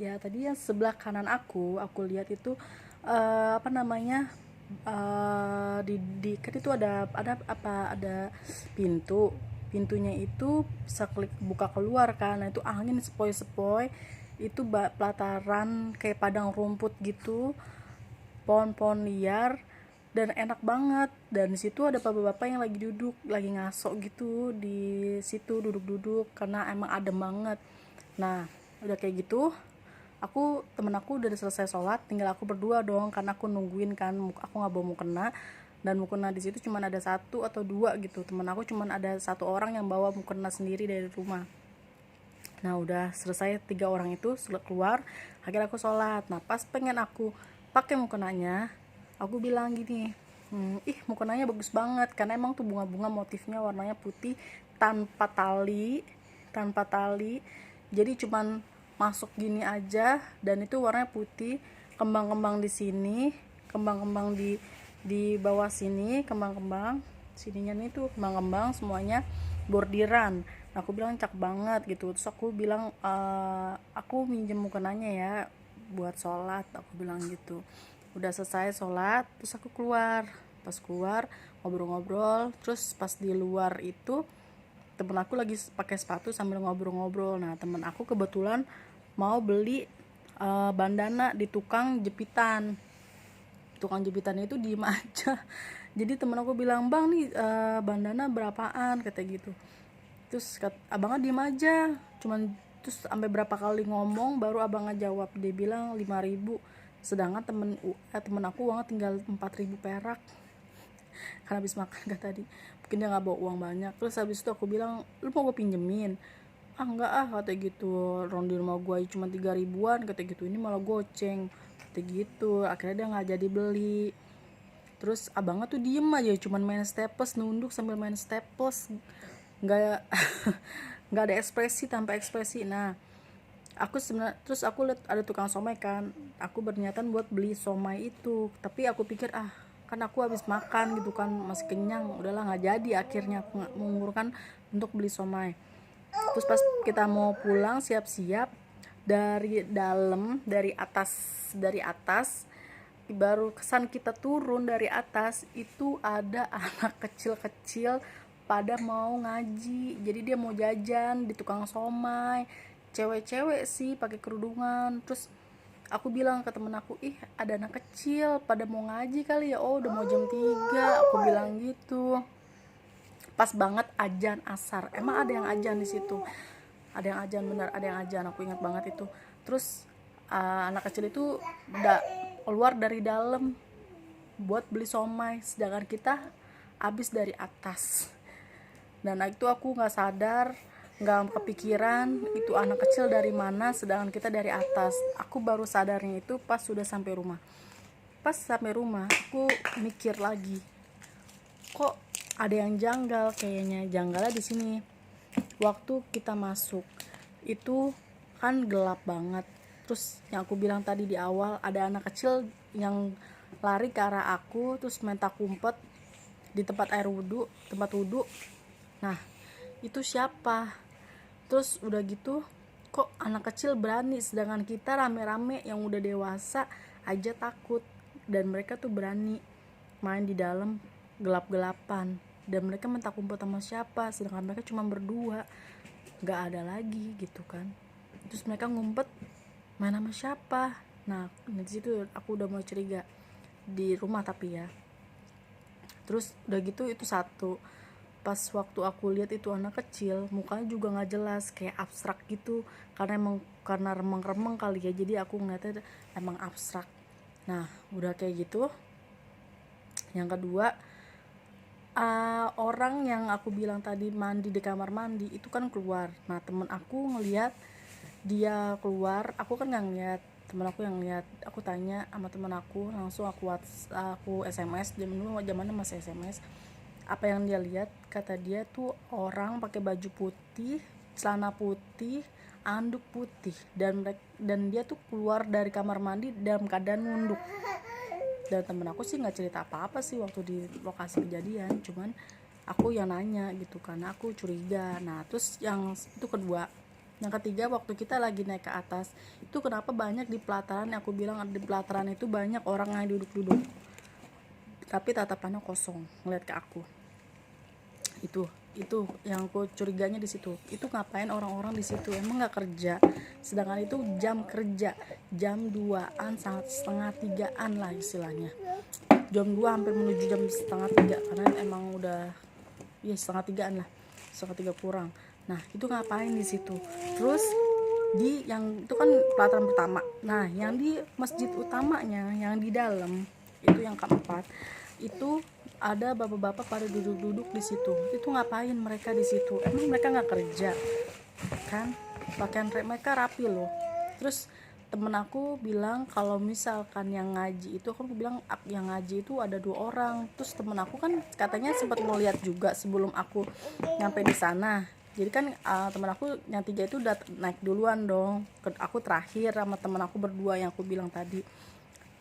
Ya tadi yang sebelah kanan aku lihat itu apa namanya, di kan itu ada pintu. Pintunya itu bisa klik buka keluar kan. Nah, itu angin sepoi-sepoi. Itu pelataran kayak padang rumput gitu, pohon-pohon liar, dan enak banget. Dan di situ ada bapak-bapak yang lagi duduk, lagi ngasok gitu di situ, duduk-duduk karena emang adem banget. Nah, udah kayak gitu, temen aku udah selesai sholat, tinggal aku berdua dong karena aku nungguin kan, aku nggak bawa mukena. Dan mukena di situ cuma ada satu atau dua gitu, temen aku cuma ada satu orang yang bawa mukena sendiri dari rumah. Nah udah selesai, tiga orang itu keluar, akhirnya aku sholat. Nah pas pengen aku pakai mukenanya, aku bilang gini, ih mukenanya bagus banget, karena emang tuh bunga-bunga motifnya warnanya putih, tanpa tali tanpa tali jadi cuman masuk gini aja, dan itu warnanya putih. Kembang-kembang di sini, kembang-kembang di bawah sini, kembang-kembang sininya nih tuh kembang-kembang semuanya bordiran. Nah, aku bilang cakep banget gitu. Terus aku bilang, aku minjem mukenanya ya buat sholat, aku bilang gitu. Udah selesai sholat, terus aku keluar. Pas keluar ngobrol-ngobrol, terus pas di luar itu temen aku lagi pakai sepatu sambil ngobrol-ngobrol. Nah temen aku kebetulan mau beli bandana di tukang jepitan itu diem aja. Jadi temen aku bilang, bang nih bandana berapaan, kata gitu. Terus abangnya diem aja, cuman terus sampai berapa kali ngomong baru abangnya jawab. Dia bilang 5.000, sedangkan temen aku uangnya tinggal 4.000 perak karena habis makan kan tadi, mungkin dia nggak bawa uang banyak. Terus habis itu aku bilang, lu mau gue pinjemin? Ah enggak ah, kata gitu, orang di rumah gue cuma 3.000-an, kata gitu, ini malah goceng, kata gitu. Akhirnya dia nggak jadi beli. Terus abangnya tuh diem aja, cuman main staples, nunduk sambil main staples, nggak nggak ada ekspresi, tanpa ekspresi. Nah aku sebenarnya, terus aku lihat ada tukang somai kan, aku berniatan buat beli somai itu, tapi aku pikir kan aku habis makan gitu kan, masih kenyang, udahlah nggak jadi. Akhirnya aku nggak mengurungkan untuk beli somai. Terus pas kita mau pulang siap-siap, dari dalam, dari atas baru kesan kita turun dari atas itu ada anak kecil-kecil pada mau ngaji. Jadi dia mau jajan di tukang somai, cewek-cewek sih pakai kerudungan. Terus aku bilang ke temen aku, ih ada anak kecil pada mau ngaji kali ya, oh udah mau jam 3, aku bilang gitu. Pas banget ajan asar, emang ada yang ajan di situ, ada yang ajan, benar ada yang ajan, aku ingat banget itu. Terus anak kecil itu udah keluar dari dalam buat beli somai, sedangkan kita habis dari atas. Dan itu aku nggak sadar, nggak kepikiran itu anak kecil dari mana, sedangkan kita dari atas. Aku baru sadarnya itu pas sudah sampai rumah. Pas sampai rumah aku mikir lagi, kok ada yang janggal. Kayaknya janggalnya di sini, waktu kita masuk itu kan gelap banget. Terus yang aku bilang tadi di awal, ada anak kecil yang lari ke arah aku, terus main tak umpet di tempat wudhu. Nah itu siapa? Terus udah gitu, kok anak kecil berani, sedangkan kita rame-rame yang udah dewasa aja takut. Dan mereka tuh berani main di dalam gelap-gelapan, dan mereka mentak umpet sama siapa, sedangkan mereka cuma berdua, nggak ada lagi gitu kan. Terus mereka ngumpet main sama siapa. Nah di situ aku udah mulai curiga di rumah, tapi ya. Terus udah gitu, itu satu. Pas waktu aku lihat itu anak kecil, mukanya juga nggak jelas, kayak abstrak gitu, karena remeng-remeng kali ya, jadi aku ngeliatnya emang abstrak. Nah udah kayak gitu, yang kedua, orang yang aku bilang tadi mandi di kamar mandi itu kan keluar. Nah temen aku ngeliat dia keluar, aku kan nggak ngeliat, temen aku yang lihat. Aku tanya sama temen aku, langsung aku SMS, zamannya masih SMS, apa yang dia lihat. Kata dia tuh orang pakai baju putih, celana putih, anduk putih, dan dia tuh keluar dari kamar mandi dalam keadaan nunduk. Dan temen aku sih nggak cerita apa-apa sih waktu di lokasi kejadian, cuman aku yang nanya gitu karena aku curiga. Nah terus yang itu kedua, Yang ketiga, waktu kita lagi naik ke atas itu kenapa banyak di pelataran, aku bilang di pelataran itu banyak orang yang duduk-duduk tapi tatapannya kosong ngeliat ke aku. Itu yang aku curiganya di situ. Itu ngapain orang-orang di situ, emang nggak kerja? Sedangkan itu jam kerja, jam 2-an, setengah 3-an lah istilahnya, jam 2 hampir menuju jam setengah 3, karena emang udah ya setengah 3-an lah, setengah 3 kurang. Nah itu ngapain di situ? Terus di yang itu kan pelataran pertama, nah yang di masjid utamanya yang di dalam itu yang keempat, itu ada bapak-bapak pada duduk-duduk di situ. Itu ngapain mereka di situ? Emang mereka nggak kerja kan? Pakaian mereka rapi loh. Terus temen aku bilang kalau misalkan yang ngaji itu, aku bilang yang ngaji itu ada 2 orang. Terus temen aku kan katanya sempat ngeliat juga sebelum aku nyampe di sana. Jadi kan temen aku yang 3 itu udah naik duluan dong. Aku terakhir sama temen aku berdua yang aku bilang tadi.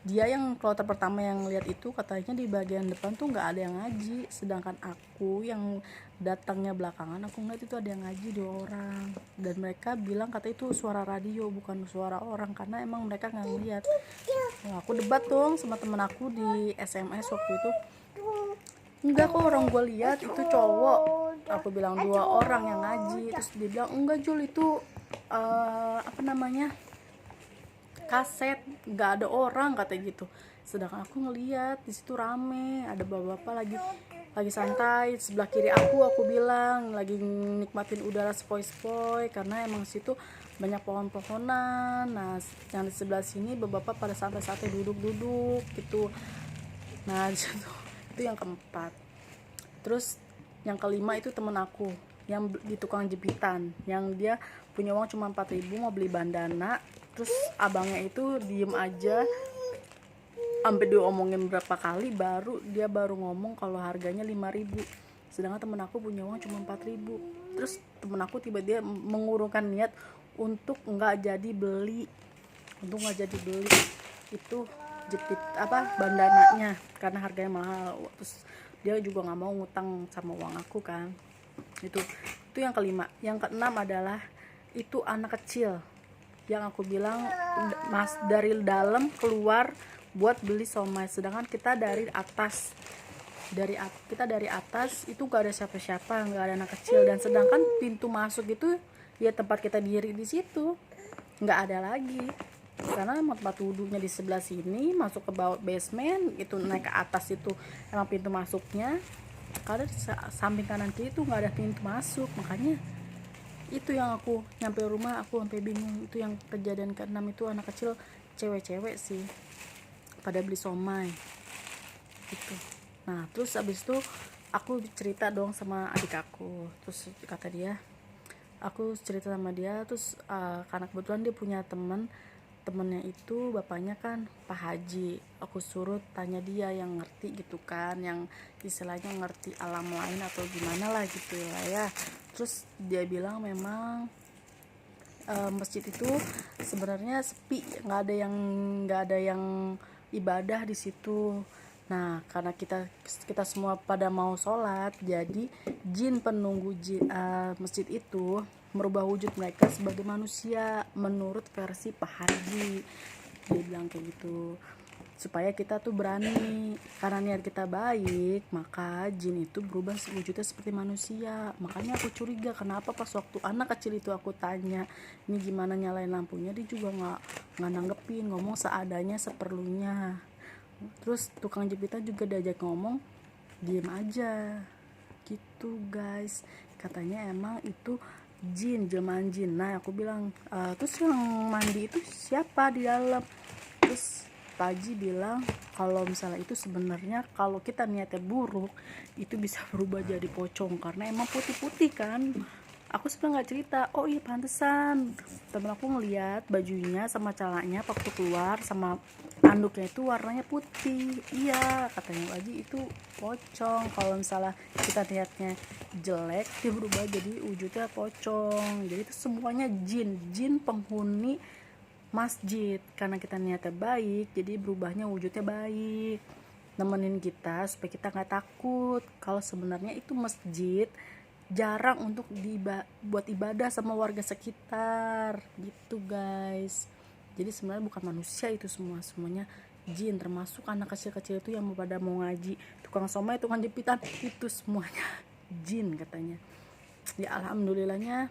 Dia yang kloter pertama yang lihat itu katanya di bagian depan tuh nggak ada yang ngaji, sedangkan aku yang datangnya belakangan, aku ngeliat itu ada yang ngaji 2 orang, dan mereka bilang kata itu suara radio bukan suara orang, karena emang mereka nggak ngeliat. Nah, aku debat dong sama temen aku di SMS waktu itu, enggak kok orang gue lihat itu cowok, aku bilang 2 orang yang ngaji. Terus dia bilang enggak Jul, itu apa namanya, kaset, nggak ada orang kata gitu. Sedangkan aku ngeliat di situ rame, ada bapak-bapak lagi santai sebelah kiri aku bilang lagi nikmatin udara sepoi-sepoi, karena emang situ banyak pohon-pohonan. Nah yang di sebelah sini bapak-bapak pada santai-santai duduk-duduk gitu. Nah itu yang keempat. Terus yang kelima itu temen aku yang di tukang jepitan, yang dia punya uang cuma 4.000 mau beli bandana. Terus abangnya itu diem aja sampai diomongin berapa kali dia baru ngomong kalau harganya 5.000, sedangkan temen aku punya uang cuma 4.000. Terus temen aku tiba-tiba mengurungkan niat untuk nggak jadi beli itu jepit bandananya karena harganya mahal. Terus dia juga nggak mau ngutang sama uang aku kan. Itu yang kelima. Yang keenam adalah itu anak kecil yang aku bilang mas dari dalam keluar buat beli somai, sedangkan kita dari atas itu gak ada siapa-siapa, gak ada anak kecil, dan sedangkan pintu masuk itu ya tempat kita diri di situ nggak ada lagi, karena tempat wudhunya di sebelah sini, masuk ke bawah basement itu naik ke atas itu emang pintu masuknya, karena samping kanan kiri itu nggak ada pintu masuk. Makanya itu yang aku nyampe rumah aku sampai bingung. Itu yang kejadian ke-6 itu anak kecil, cewek-cewek sih, pada beli somai gitu. Nah terus abis itu aku cerita dong sama adik aku, terus kata dia, aku cerita sama dia, terus karena kebetulan dia punya temennya itu bapaknya kan Pak Haji, aku suruh tanya dia yang ngerti gitu kan, yang istilahnya ngerti alam lain atau gimana lah gitu lah ya. Terus dia bilang memang masjid itu sebenarnya sepi, nggak ada yang ibadah di situ. Nah karena kita semua pada mau sholat, jadi jin penunggu masjid itu merubah wujud mereka sebagai manusia menurut versi Pak Haji. Dia bilang kayak gitu supaya kita tuh berani, karena niat kita baik maka jin itu berubah wujudnya seperti manusia. Makanya aku curiga kenapa pas waktu anak kecil itu aku tanya ini gimana nyalain lampunya, dia juga nggak nanggepin, ngomong seadanya seperlunya. Terus tukang jepitan juga diajak ngomong diem aja gitu guys, katanya emang itu jin, jelmaan jin. Nah aku bilang terus yang mandi itu siapa di dalam? Terus Pak Haji bilang kalau misalnya itu sebenarnya kalau kita niatnya buruk itu bisa berubah jadi pocong, karena emang putih-putih kan. Aku sebenarnya nggak cerita, oh iya pantesan temen aku ngeliat bajunya sama celananya waktu keluar sama anduknya itu warnanya putih. Iya katanya Haji itu pocong, kalau misalnya kita lihatnya jelek dia berubah jadi wujudnya pocong. Jadi itu semuanya jin penghuni masjid, karena kita niatnya baik jadi berubahnya wujudnya baik, nemenin kita supaya kita nggak takut kalau sebenarnya itu masjid jarang untuk buat ibadah sama warga sekitar gitu guys. Jadi sebenarnya bukan manusia itu semuanya jin, termasuk anak kecil-kecil itu yang pada mau ngaji, tukang somai, tukang jepitan, itu semuanya jin katanya. Ya alhamdulillahnya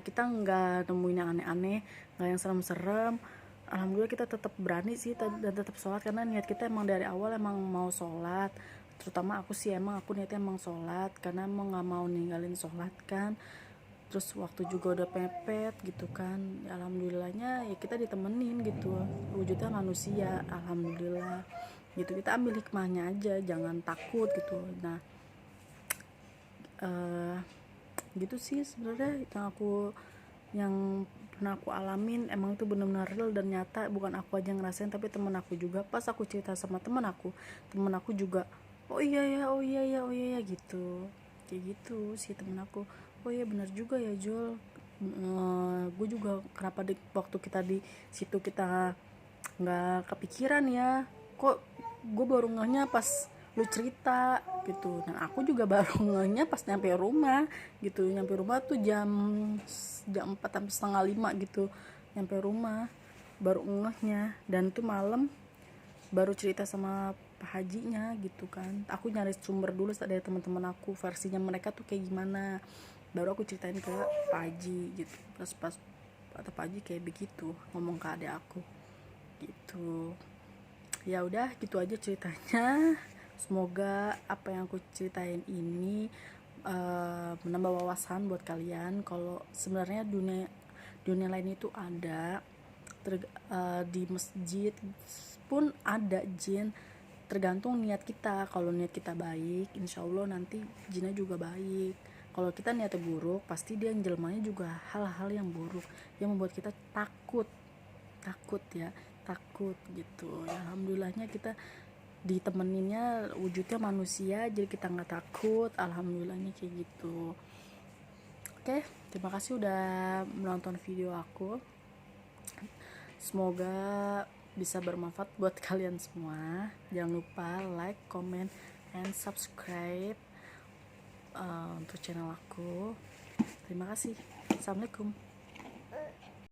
kita nggak nemuin yang aneh-aneh, nggak yang serem-serem. Alhamdulillah kita tetap berani sih dan tetap sholat, karena niat kita emang dari awal emang mau sholat. Terutama aku sih aku niatnya emang sholat, karena emang nggak mau ninggalin sholat kan. Terus waktu juga udah pepet gitu kan. Ya, alhamdulillahnya ya kita ditemenin gitu, wujudnya manusia, alhamdulillah gitu. Kita ambil hikmahnya aja, jangan takut gitu. Nah gitu sih sebenarnya yang pernah aku alamin. Emang itu benar-benar real dan nyata, bukan aku aja ngerasain tapi temen aku juga. Pas aku cerita sama temen aku juga oh iya ya, oh iya ya, oh iya ya gitu, kayak gitu sih temen aku. Oh iya benar juga ya Jul, gue juga kenapa waktu kita di situ kita nggak kepikiran ya, kok gue baru ngehnya pas lu cerita gitu. Dan aku juga baru ngehnya pas nyampe rumah gitu. Nyampe rumah tuh jam 4 sampai setengah 5 gitu, nyampe rumah baru ngehnya. Dan tuh malam baru cerita sama Pak Hajinya gitu kan. Aku nyari sumber dulu dari teman-teman aku, versinya mereka tuh kayak gimana, baru aku ceritain ke Pak Haji gitu. Pas atau Pak Haji kayak begitu ngomong ke adik aku gitu. Ya udah gitu aja ceritanya. Semoga apa yang aku ceritain ini menambah wawasan buat kalian kalau sebenarnya dunia lain itu ada. Di masjid pun ada jin, tergantung niat kita. Kalau niat kita baik, insya Allah nanti jinnya juga baik. Kalau kita niatnya buruk, pasti dia jelmanya juga hal-hal yang buruk yang membuat kita takut ya, takut gitu. Ya, alhamdulillahnya kita ditemeninnya wujudnya manusia, jadi kita nggak takut, alhamdulillahnya kayak gitu. Oke, terima kasih udah menonton video aku, semoga bisa bermanfaat buat kalian semua. Jangan lupa like, comment, and subscribe untuk channel aku. Terima kasih. Assalamualaikum.